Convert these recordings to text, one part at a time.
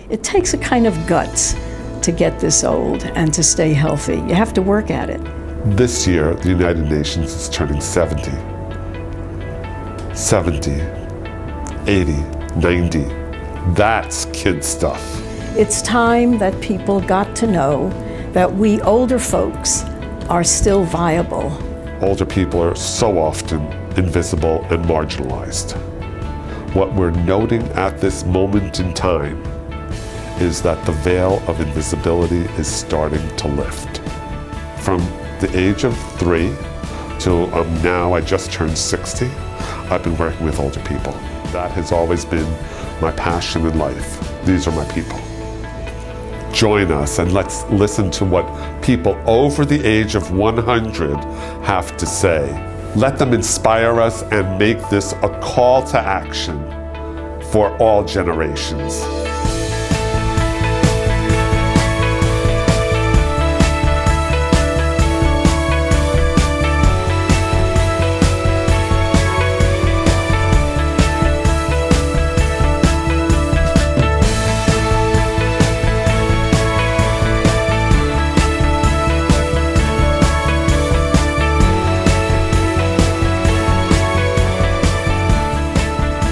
It takes a kind of guts to get this old and to stay healthy. You have to work at it. This year, the United Nations is turning 70. 70, 80, 90. That's kid stuff. It's time that people got to know that we older folks are still viable. Older people are so often invisible and marginalized. What we're noting at this moment in time is that the veil of invisibility is starting to lift. From the age of 3 till now, I just turned 60, I've been working with older people. That has always been my passion in life. These are my people. Join us and let's listen to what people over the age of 100 have to say. Let them inspire us and make this a call to action for all generations.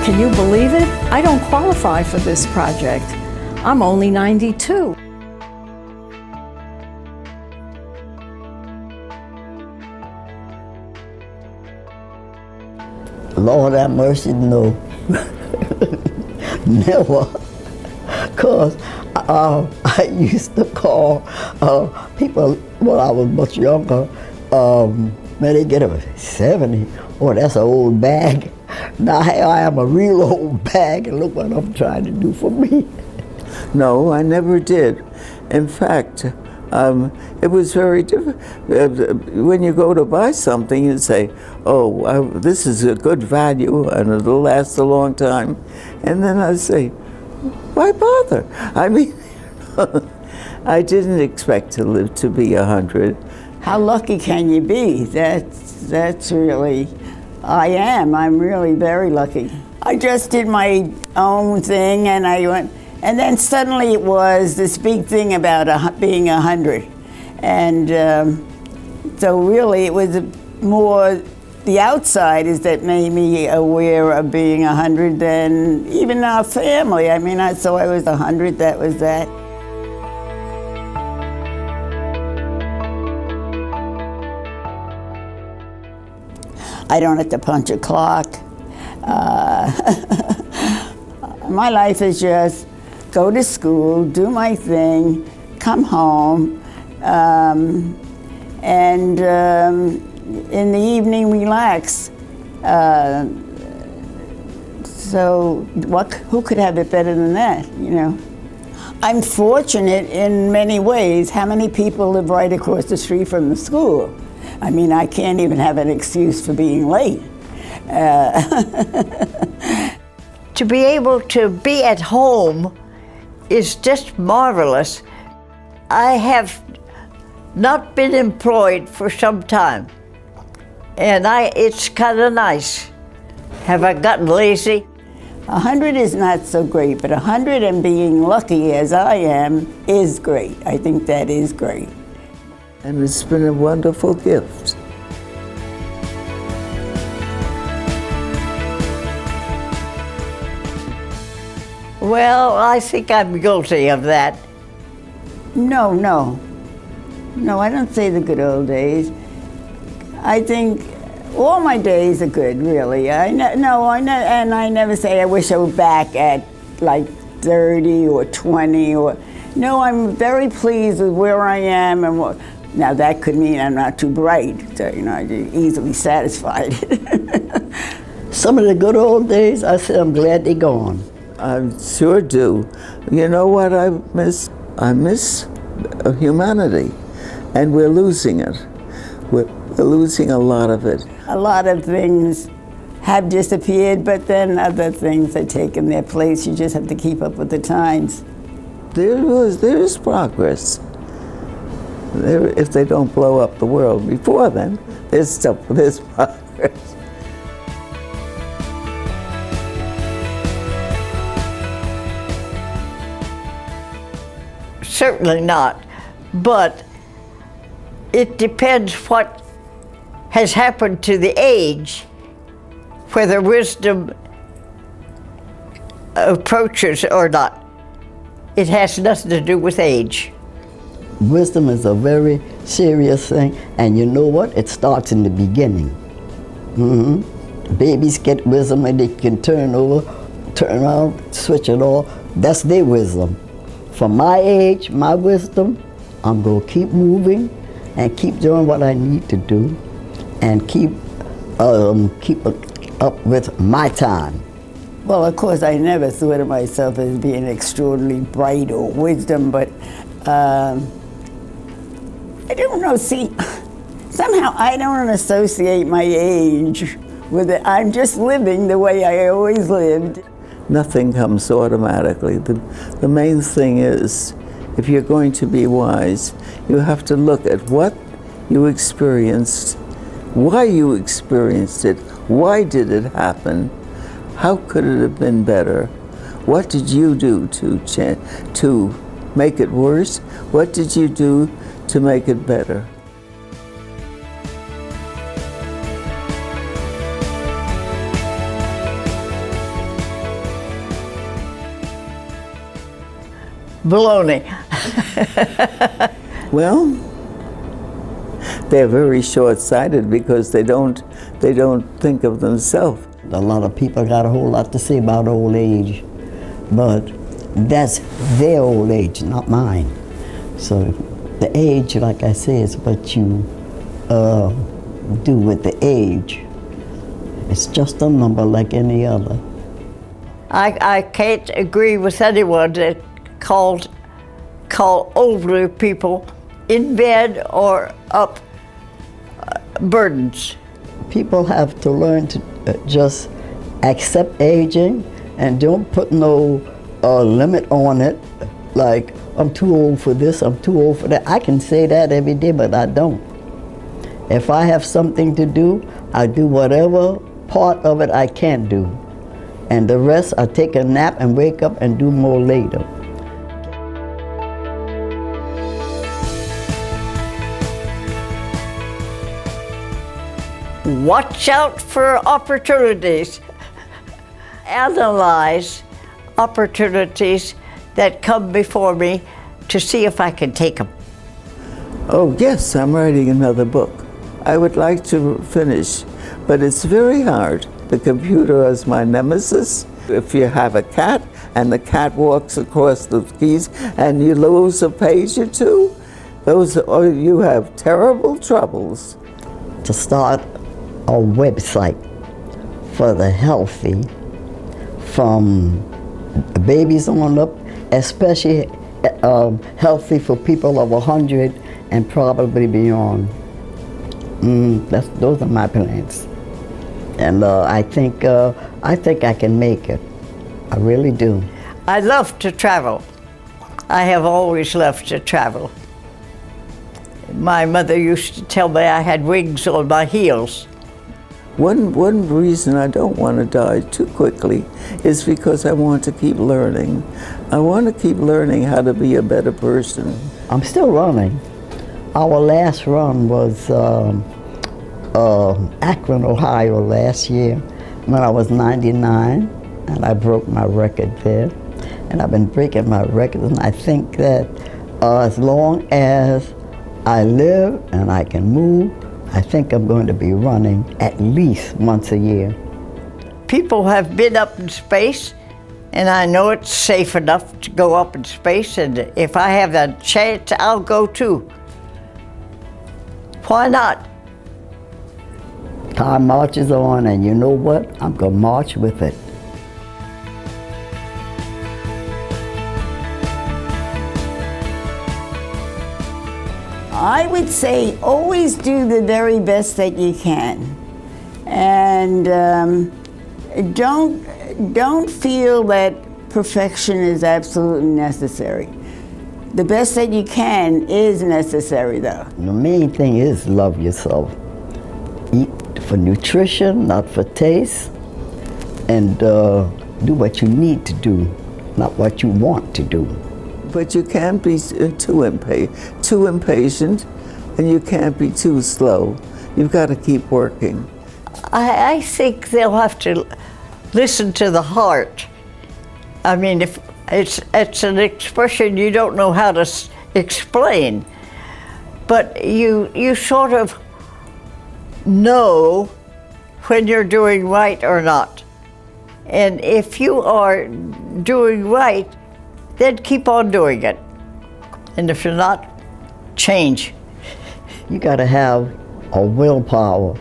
Can you believe it? I don't qualify for this project. I'm only 92. Lord have mercy, no. Never. Because I used to call people when I was much younger, man, they get a 70. Oh, that's an old bag. Now here I am, a real old bag, and look what I'm trying to do for me. No, I never did. In fact, it was very difficult. When you go to buy something, you say, oh, this is a good value and it'll last a long time. And then I say, why bother? I mean, I didn't expect to live to be 100. How lucky can you be? That's really, I'm really very lucky. I just did my own thing and I went, and then suddenly it was this big thing about being 100. And so really it was more the outsiders that made me aware of being 100 than even our family. I mean, I saw I was 100, that was that. I don't have to punch a clock. My life is just go to school, do my thing, come home, and in the evening relax. So who could have it better than that, you know? I'm fortunate in many ways. How many people live right across the street from the school? I mean, I can't even have an excuse for being late. To be able to be at home is just marvelous. I have not been employed for some time, and it's kind of nice. Have I gotten lazy? 100 is not so great, but 100 and being lucky as I am is great. I think that is great. And it's been a wonderful gift. Well, I think I'm guilty of that. No, I don't say the good old days. I think all my days are good, really. And I never say I wish I were back at like 30 or 20 or. No, I'm very pleased with where I am and what. Now that could mean I'm not too bright, so I'm easily satisfied. Some of the good old days, I said, I'm glad they're gone. I sure do. You know what I miss? I miss humanity, and we're losing it. We're losing a lot of it. A lot of things have disappeared, but then other things are taking their place. You just have to keep up with the times. There is progress. If they don't blow up the world before then, there's progress. certainly not. But it depends what has happened to the age, whether wisdom approaches or not. It has nothing to do with age. Wisdom is a very serious thing, and you know what? It starts in the beginning. Babies get wisdom and they can turn around, switch it all. That's their wisdom. For my age, my wisdom, I'm going to keep moving and keep doing what I need to do and keep up with my time. Well, of course, I never thought of myself as being extraordinarily bright or wisdom, but I don't know. See, somehow I don't associate my age with it. I'm just living the way I always lived. Nothing comes automatically. The main thing is, if you're going to be wise, you have to look at what you experienced, why you experienced it, why did it happen, how could it have been better, what did you do to make it worse, what did you do to make it better. Baloney. Well, they're very short-sighted because they don't think of themselves. A lot of people got a whole lot to say about old age, but that's their old age, not mine. So the age, like I say, is what you do with the age. It's just a number like any other. I can't agree with anyone that call older people in bed or up burdens. People have to learn to just accept aging and don't put no limit on it, like I'm too old for this, I'm too old for that. I can say that every day, but I don't. If I have something to do, I do whatever part of it I can do. And the rest, I take a nap and wake up and do more later. Watch out for opportunities. Analyze opportunities that come before me to see if I can take them. Oh yes, I'm writing another book. I would like to finish, but it's very hard. The computer is my nemesis. If you have a cat and the cat walks across the keys and you lose a page or two, you have terrible troubles. To start a website for the healthy, from babies on up, especially healthy for people of 100 and probably beyond. Those are my plans, and I think I can make it. I really do. I love to travel. I have always loved to travel. My mother used to tell me I had wings on my heels. One reason I don't want to die too quickly is because I want to keep learning. I want to keep learning how to be a better person. I'm still running. Our last run was Akron, Ohio last year when I was 99, and I broke my record there. And I've been breaking my records, and I think that as long as I live and I can move, I think I'm going to be running at least once a year. People have been up in space, and I know it's safe enough to go up in space, and if I have a chance, I'll go too. Why not? Time marches on, and you know what? I'm going to march with it. I would say always do the very best that you can, and don't feel that perfection is absolutely necessary. The best that you can is necessary, though. The main thing is love yourself. Eat for nutrition, not for taste, and do what you need to do, not what you want to do. but you can't be too impatient, and you can't be too slow. You've got to keep working. I think they'll have to listen to the heart. I mean, if it's an expression you don't know how to explain, but you sort of know when you're doing right or not. And if you are doing right, then keep on doing it. And if you're not, change. You got to have a willpower.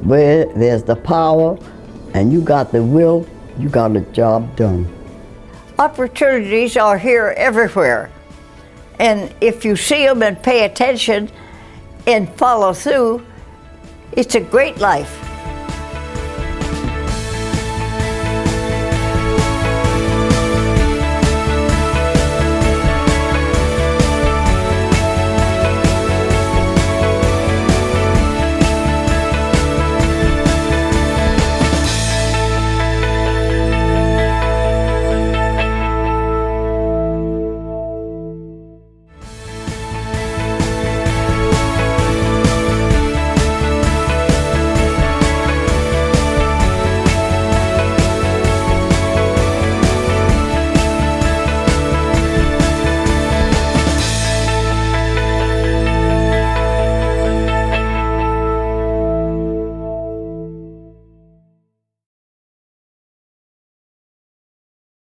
Where there's the power and you got the will, you got the job done. Opportunities are here everywhere. And if you see them and pay attention and follow through, it's a great life.